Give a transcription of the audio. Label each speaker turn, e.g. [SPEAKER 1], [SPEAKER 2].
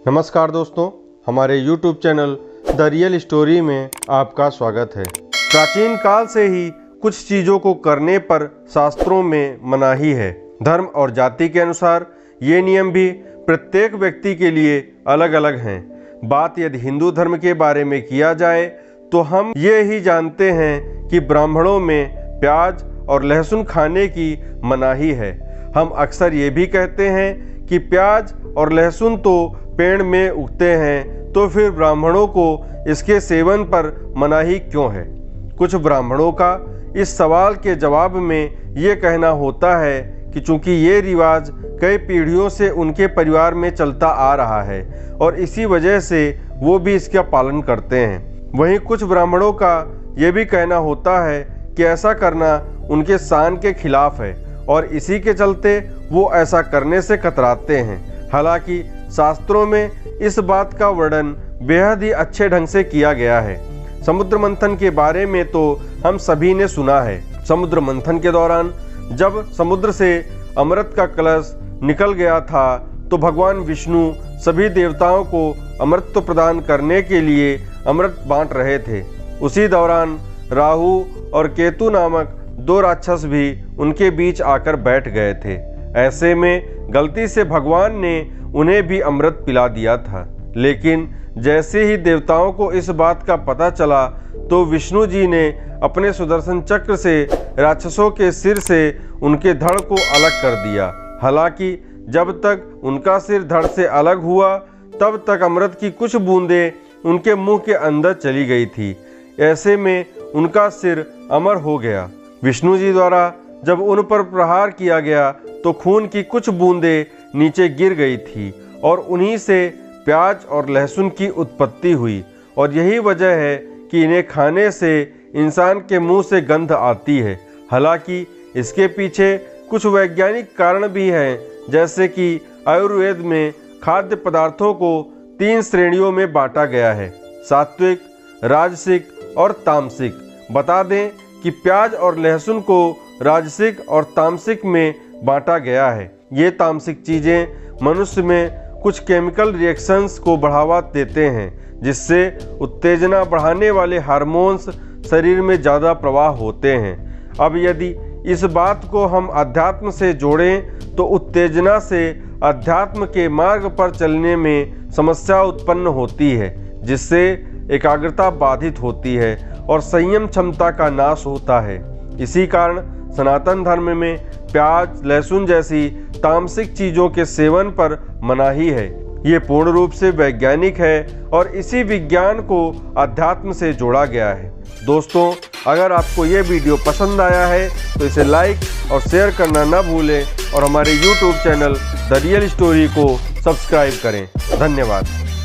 [SPEAKER 1] नमस्कार दोस्तों, हमारे YouTube channel the real story में आपका स्वागत है। प्राचीन काल से ही कुछ चीज़ों को करने पर शास्त्रों में मनाही है। धर्म और जाति के अनुसार ये नियम भी प्रत्येक व्यक्ति के लिए अलग अलग हैं। बात यदि हिंदू धर्म के बारे में किया जाए तो हम ये ही जानते हैं कि ब्राह्मणों में प्याज और लहसुन खाने की मनाही है। हम अक्सर ये भी कहते हैं कि प्याज और लहसुन तो पेड़ में उगते हैं, तो फिर ब्राह्मणों को इसके सेवन पर मनाही क्यों है। कुछ ब्राह्मणों का इस सवाल के जवाब में ये कहना होता है कि चूंकि ये रिवाज कई पीढ़ियों से उनके परिवार में चलता आ रहा है और इसी वजह से वो भी इसका पालन करते हैं। वहीं कुछ ब्राह्मणों का ये भी कहना होता है कि ऐसा करना उनके शान के खिलाफ है और इसी के चलते वो ऐसा करने से कतराते हैं। हालांकि शास्त्रों में इस बात का वर्णन बेहद ही अच्छे ढंग से किया गया है। समुद्र मंथन के बारे में तो हम सभी ने सुना है। समुद्र मंथन के दौरान जब समुद्र से अमृत का कलश निकल गया था तो भगवान विष्णु सभी देवताओं को अमृत प्रदान करने के लिए अमृत बांट रहे थे। उसी दौरान राहु और केतु नामक दो राक्षस भी उनके बीच आकर बैठ गए थे। ऐसे में गलती से भगवान ने उन्हें भी अमृत पिला दिया था, लेकिन जैसे ही देवताओं को इस बात का पता चला तो विष्णु जी ने अपने सुदर्शन चक्र से राक्षसों के सिर से उनके धड़ को अलग कर दिया। हालांकि जब तक उनका सिर धड़ से अलग हुआ तब तक अमृत की कुछ बूंदें उनके मुंह के अंदर चली गई थी। ऐसे में उनका सिर अमर हो गया। विष्णु जी द्वारा जब उन पर प्रहार किया गया तो खून की कुछ बूंदें नीचे गिर गई थी और उन्हीं से प्याज और लहसुन की उत्पत्ति हुई और यही वजह है कि इन्हें खाने से इंसान के मुंह से गंध आती है। हालांकि इसके पीछे कुछ वैज्ञानिक कारण भी हैं, जैसे कि आयुर्वेद में खाद्य पदार्थों को 3 श्रेणियों में बांटा गया है: सात्विक, राजसिक और तामसिक। बता दें कि प्याज और लहसुन को राजसिक और तामसिक में बांटा गया है। ये तामसिक चीज़ें मनुष्य में कुछ केमिकल रिएक्शंस को बढ़ावा देते हैं, जिससे उत्तेजना बढ़ाने वाले हार्मोन्स शरीर में ज़्यादा प्रवाह होते हैं। अब यदि इस बात को हम अध्यात्म से जोड़ें तो उत्तेजना से अध्यात्म के मार्ग पर चलने में समस्या उत्पन्न होती है, जिससे एकाग्रता बाधित होती है और संयम क्षमता का नाश होता है। इसी कारण सनातन धर्म में प्याज, लहसुन जैसी तामसिक चीज़ों के सेवन पर मनाही है। ये पूर्ण रूप से वैज्ञानिक है और इसी विज्ञान को अध्यात्म से जोड़ा गया है। दोस्तों, अगर आपको ये वीडियो पसंद आया है तो इसे लाइक और शेयर करना न भूलें और हमारे YouTube channel the real story को सब्सक्राइब करें। धन्यवाद।